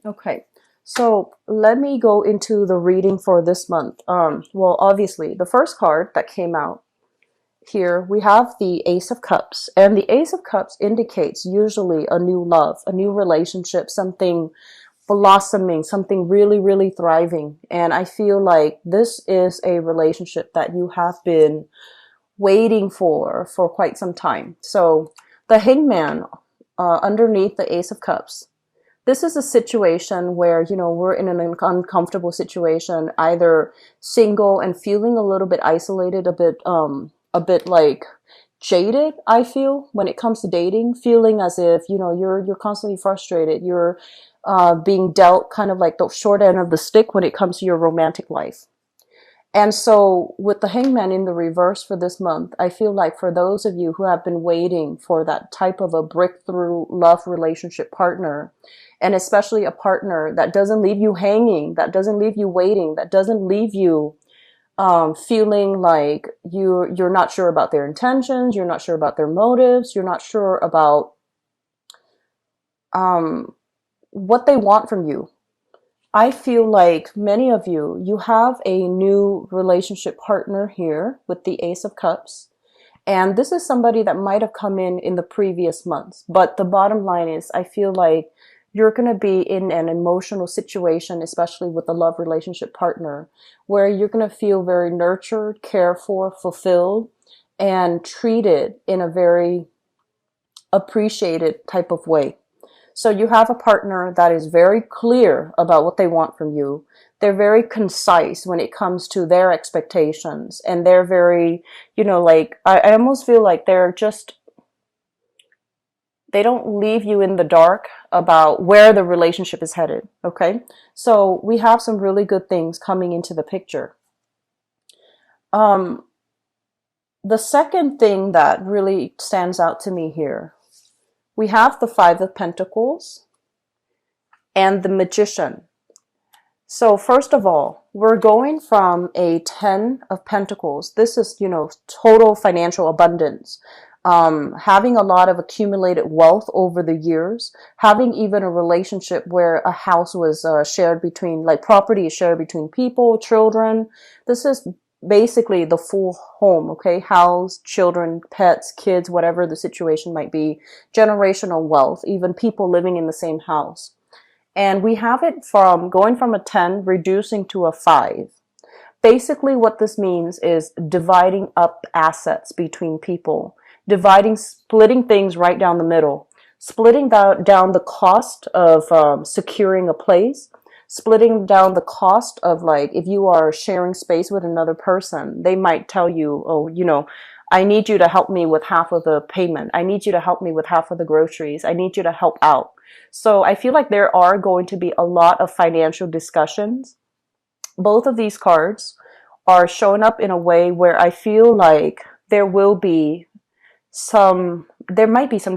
Okay, so let me go into the reading for this month. Well, obviously, the first card that came out here, we have the Ace of Cups, and the Ace of Cups indicates usually a new love, a new relationship, something blossoming, something really, really thriving. And I feel like this is a relationship that you have been waiting for quite some time. So the Hangman underneath the Ace of Cups, this is a situation where, we're in an uncomfortable situation, either single and feeling a little bit isolated, a bit like jaded, I feel, when it comes to dating, feeling as if, you're constantly frustrated. You're being dealt kind of like the short end of the stick when it comes to your romantic life. And so with the Hangman in the reverse for this month, I feel like for those of you who have been waiting for that type of a breakthrough love relationship partner, and especially a partner that doesn't leave you hanging, that doesn't leave you waiting, that doesn't leave you feeling like you're not sure about their intentions, you're not sure about their motives, you're not sure about um, what they want from you. I feel like many of you, you have a new relationship partner here with the Ace of Cups. And this is somebody that might have come in the previous months. But the bottom line is, I feel like you're going to be in an emotional situation, especially with a love relationship partner, where you're going to feel very nurtured, cared for, fulfilled, and treated in a very appreciated type of way. So you have a partner that is very clear about what they want from you. They're very concise when it comes to their expectations, and they're very, like, I almost feel like they don't leave you in the dark about where the relationship is headed. Okay. So we have some really good things coming into the picture. Um, the second thing that really stands out to me here, we have the Five of Pentacles and the Magician. So first of all, we're going from a 10 of Pentacles. This is, total financial abundance. Having a lot of accumulated wealth over the years, having even a relationship where a house was shared between, like property is shared between people, children. This is basically the full home, okay? House, children, pets, kids, whatever the situation might be, generational wealth, even people living in the same house. And we have it from going from a 10 reducing to a 5. Basically what this means is dividing up assets between people, splitting things right down the middle, splitting down the cost of securing a place, splitting down the cost of, like, if you are sharing space with another person, they might tell you, oh, I need you to help me with half of the payment. I need you to help me with half of the groceries. I need you to help out. So I feel like there are going to be a lot of financial discussions. Both of these cards are showing up in a way where I feel like there might be some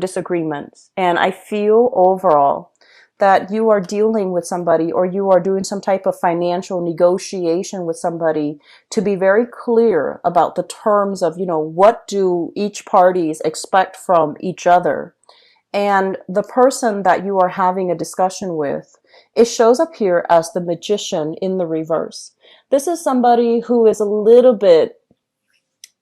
disagreements. And I feel overall that you are dealing with somebody, or you are doing some type of financial negotiation with somebody, to be very clear about the terms of, what do each parties expect from each other. And the person that you are having a discussion with, it shows up here as the Magician in the reverse. This is somebody who is a little bit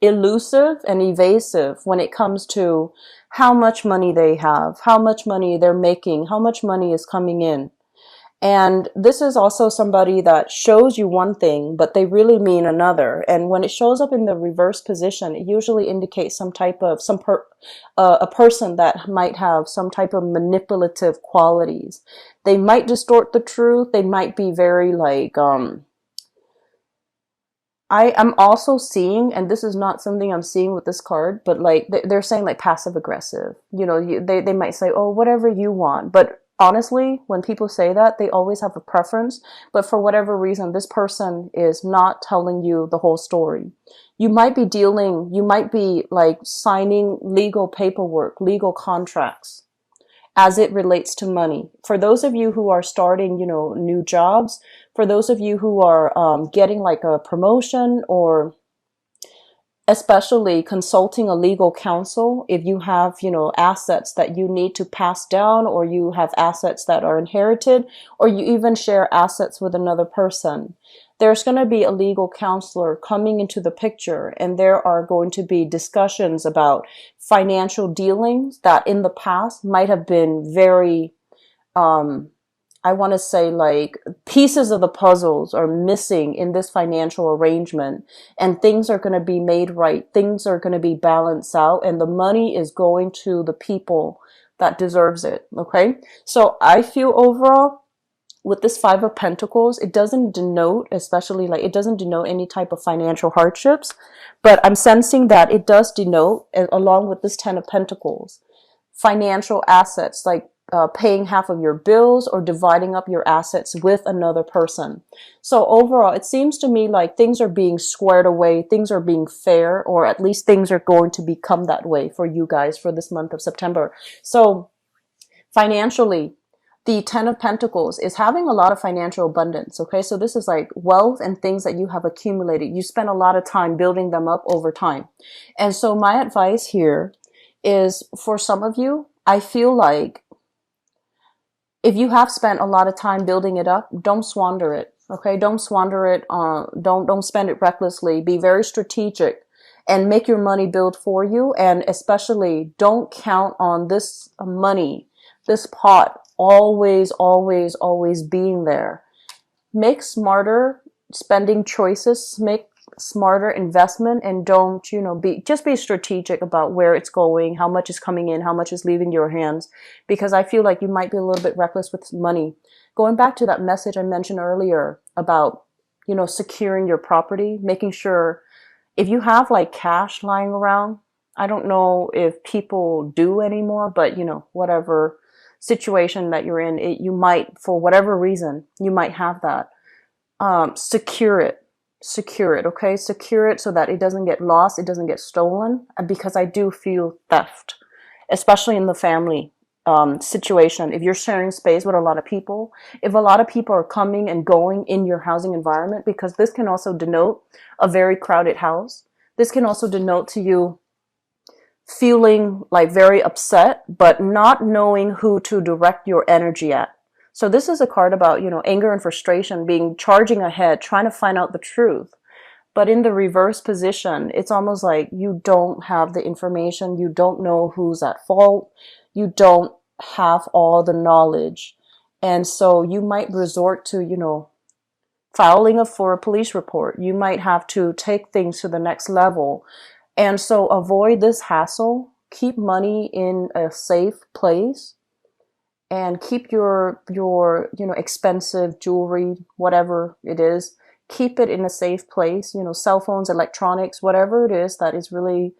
elusive and evasive when it comes to how much money they have, how much money they're making, how much money is coming in. And this is also somebody that shows you one thing, but they really mean another. And when it shows up in the reverse position, it usually indicates a person that might have some type of manipulative qualities. They might distort the truth. They might be very like, I am also seeing, and this is not something I'm seeing with this card, but like they're saying like passive aggressive. They might say, oh, whatever you want. But honestly, when people say that, they always have a preference. But for whatever reason, this person is not telling you the whole story. You might be like signing legal paperwork, legal contracts as it relates to money. For those of you who are starting, new jobs, for those of you who are getting like a promotion, or especially consulting a legal counsel if you have, assets that you need to pass down, or you have assets that are inherited, or you even share assets with another person. There's going to be a legal counselor coming into the picture, and there are going to be discussions about financial dealings that in the past might have been very, I want to say, like, pieces of the puzzles are missing in this financial arrangement, and things are going to be made right. Things are going to be balanced out, and the money is going to the people that deserves it. Okay. So I feel overall with this Five of Pentacles, it doesn't denote, especially like, it doesn't denote any type of financial hardships, but I'm sensing that it does denote, along with this Ten of Pentacles, financial assets, like paying half of your bills or dividing up your assets with another person. So overall, it seems to me like things are being squared away, things are being fair, or at least things are going to become that way for you guys for this month of September. So financially, the Ten of Pentacles is having a lot of financial abundance. Okay, so this is like wealth and things that you have accumulated. You spend a lot of time building them up over time. And so my advice here is, for some of you, I feel like if you have spent a lot of time building it up, don't squander it. Okay, don't squander it. Don't spend it recklessly. Be very strategic and make your money build for you. And especially, don't count on this money, this pot, always, always, always being there. Make smarter spending choices. Make smarter investment, and don't, just be strategic about where it's going, how much is coming in, how much is leaving your hands, because I feel like you might be a little bit reckless with money. Going back to that message I mentioned earlier about, securing your property, making sure if you have like cash lying around, I don't know if people do anymore, but whatever situation that you're in, you might, for whatever reason, you might have that. Secure it. Okay, secure it so that it doesn't get lost, it doesn't get stolen, because I do feel theft, especially in the family situation. If you're sharing space with a lot of people, if a lot of people are coming and going in your housing environment, because this can also denote a very crowded house. This can also denote to you feeling like very upset, but not knowing who to direct your energy at. So this is a card about, anger and frustration, charging ahead, trying to find out the truth. But in the reverse position, it's almost like you don't have the information. You don't know who's at fault. You don't have all the knowledge. And so you might resort to, filing for a police report. You might have to take things to the next level. And so avoid this hassle. Keep money in a safe place. And keep your expensive jewelry, whatever it is, keep it in a safe place. Cell phones, electronics, whatever it is that is really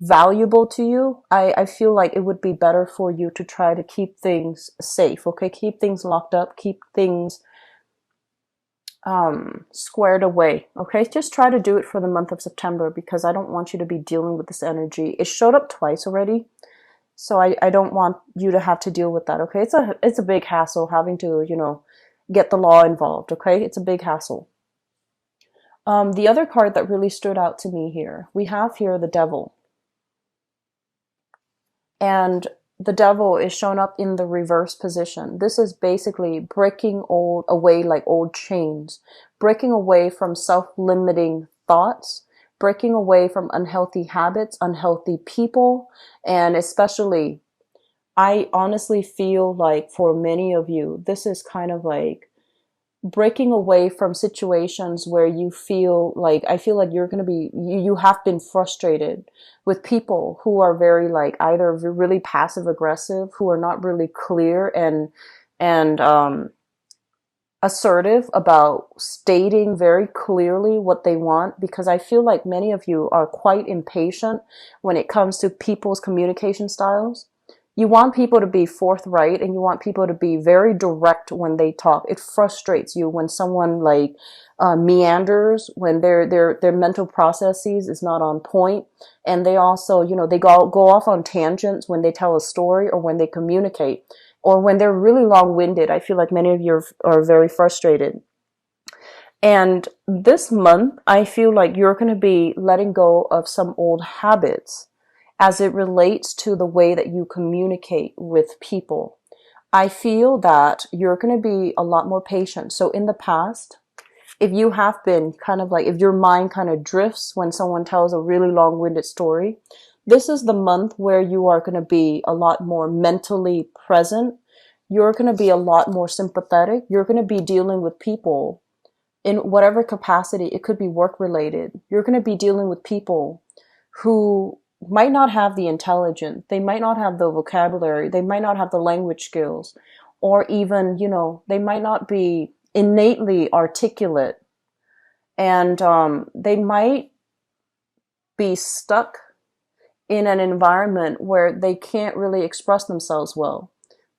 valuable to you. I feel like it would be better for you to try to keep things safe. Okay, keep things locked up, keep things squared away. Okay, just try to do it for the month of September, because I don't want you to be dealing with this energy. It showed up twice already. So I don't want you to have to deal with that, okay? It's a big hassle having to, get the law involved, okay? It's a big hassle. The other card that really stood out to me here, we have here the Devil. And the Devil is shown up in the reverse position. This is basically breaking away like old chains, breaking away from self-limiting thoughts, breaking away from unhealthy habits, unhealthy people, and especially, I honestly feel like for many of you, this is kind of like breaking away from situations where you feel like, I feel like you're going to be, you have been frustrated with people who are very like either really passive aggressive, who are not really clear and assertive about stating very clearly what they want, because I feel like many of you are quite impatient when it comes to people's communication styles. You want people to be forthright, and you want people to be very direct when they talk. It frustrates you when someone like meanders, when their mental processes is not on point, and they also, they go off on tangents when they tell a story or when they communicate. Or when they're really long-winded. I feel like many of you are very frustrated. And this month, I feel like you're going to be letting go of some old habits as it relates to the way that you communicate with people. I feel that you're going to be a lot more patient. So in the past, if you have been kind of like, if your mind kind of drifts when someone tells a really long-winded story, this is the month where you are going to be a lot more mentally present. You're going to be a lot more sympathetic. You're going to be dealing with people in whatever capacity. It could be work related. You're going to be dealing with people who might not have the intelligence. They might not have the vocabulary. They might not have the language skills, or even, they might not be innately articulate, and they might be stuck in an environment where they can't really express themselves well.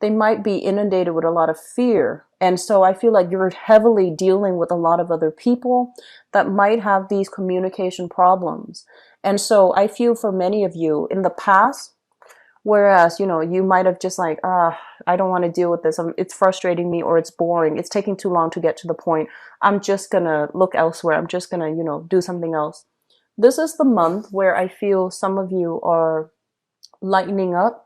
They might be inundated with a lot of fear. And so I feel like you're heavily dealing with a lot of other people that might have these communication problems. And so I feel for many of you in the past, whereas, you might have just like, I don't want to deal with this. It's frustrating me, or it's boring. It's taking too long to get to the point. I'm just going to look elsewhere. I'm just going to, do something else. This is the month where I feel some of you are lightening up.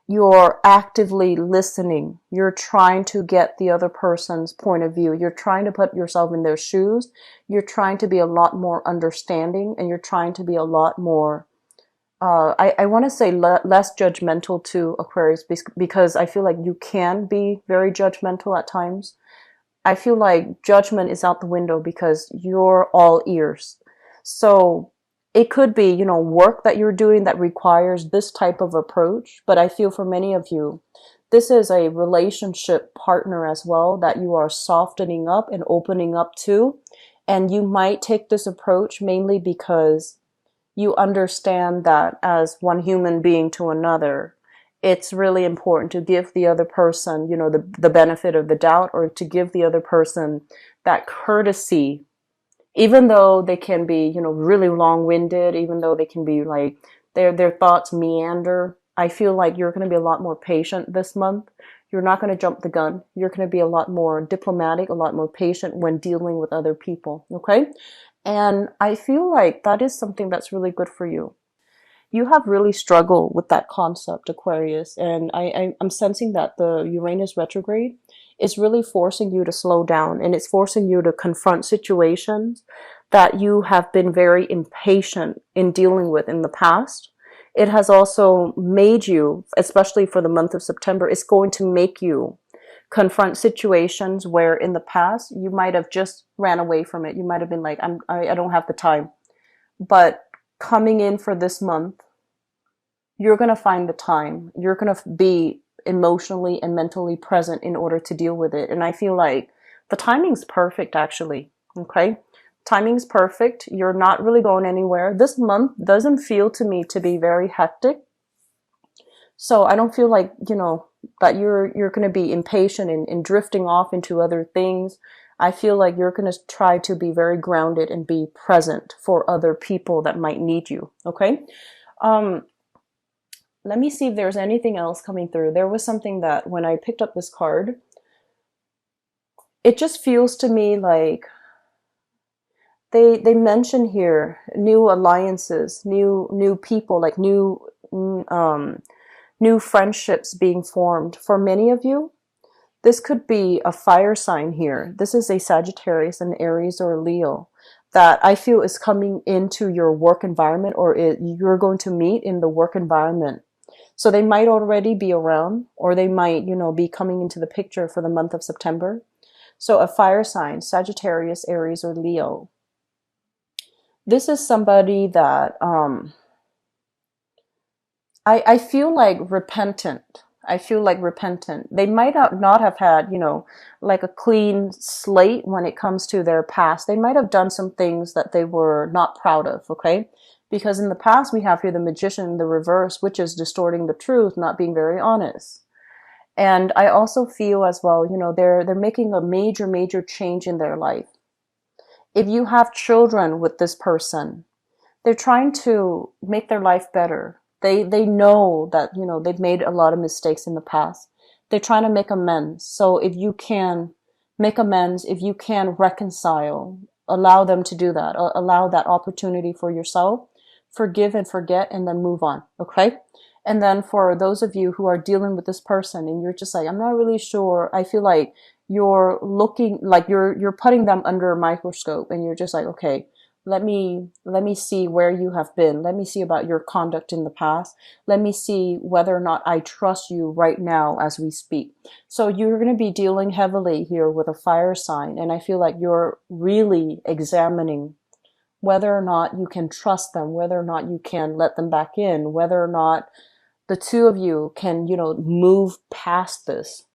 You're actively listening. You're trying to get the other person's point of view. You're trying to put yourself in their shoes. You're trying to be a lot more understanding, and you're trying to be a lot more, I want to say less judgmental to Aquarius, because I feel like you can be very judgmental at times. I feel like judgment is out the window because you're all ears. So it could be, work that you're doing that requires this type of approach. But I feel for many of you, this is a relationship partner as well that you are softening up and opening up to. And you might take this approach mainly because you understand that as one human being to another, it's really important to give the other person, the benefit of the doubt, or to give the other person that courtesy, even though they can be, really long-winded, even though they can be like, their thoughts meander. I feel like you're going to be a lot more patient this month. You're not going to jump the gun. You're going to be a lot more diplomatic, a lot more patient when dealing with other people. Okay? And I feel like that is something that's really good for you. You have really struggled with that concept, Aquarius, and I'm sensing that the Uranus retrograde is really forcing you to slow down, and it's forcing you to confront situations that you have been very impatient in dealing with in the past. It has also made you, especially for the month of September, it's going to make you confront situations where in the past you might have just ran away from it. You might have been like, I don't have the time. But coming in for this month, you're going to find the time. You're going to be emotionally and mentally present in order to deal with it. And I feel like the timing's perfect, actually. Okay? Timing's perfect. You're not really going anywhere. This month doesn't feel to me to be very hectic. So I don't feel like, that you're going to be impatient and drifting off into other things. I feel like you're going to try to be very grounded and be present for other people that might need you. Okay? Let me see if there's anything else coming through. There was something that when I picked up this card, it just feels to me like they mention here new alliances, new people, like new friendships being formed. For many of you, this could be a fire sign here. This is a Sagittarius, an Aries, or a Leo that I feel is coming into your work environment, or you're going to meet in the work environment. So they might already be around, or they might, be coming into the picture for the month of September. So a fire sign, Sagittarius, Aries, or Leo. This is somebody that I feel like repentant. I feel like repentant. They might not have had, like a clean slate when it comes to their past. They might have done some things that they were not proud of, okay? Because in the past, we have here the Magician, the reverse, which is distorting the truth, not being very honest. And I also feel as well, they're making a major, major change in their life. If you have children with this person, they're trying to make their life better. They know that, they've made a lot of mistakes in the past. They're trying to make amends. So if you can make amends. If you can reconcile, allow them to do that. Allow that opportunity for yourself. Forgive and forget, and then move on. Okay. And then for those of you who are dealing with this person and you're just like, I'm not really sure. I feel like you're looking like you're putting them under a microscope, and you're just like, okay, let me see where you have been. Let me see about your conduct in the past. Let me see whether or not I trust you right now as we speak. So you're going to be dealing heavily here with a fire sign, and I feel like you're really examining whether or not you can trust them, whether or not you can let them back in, whether or not the two of you can, move past this.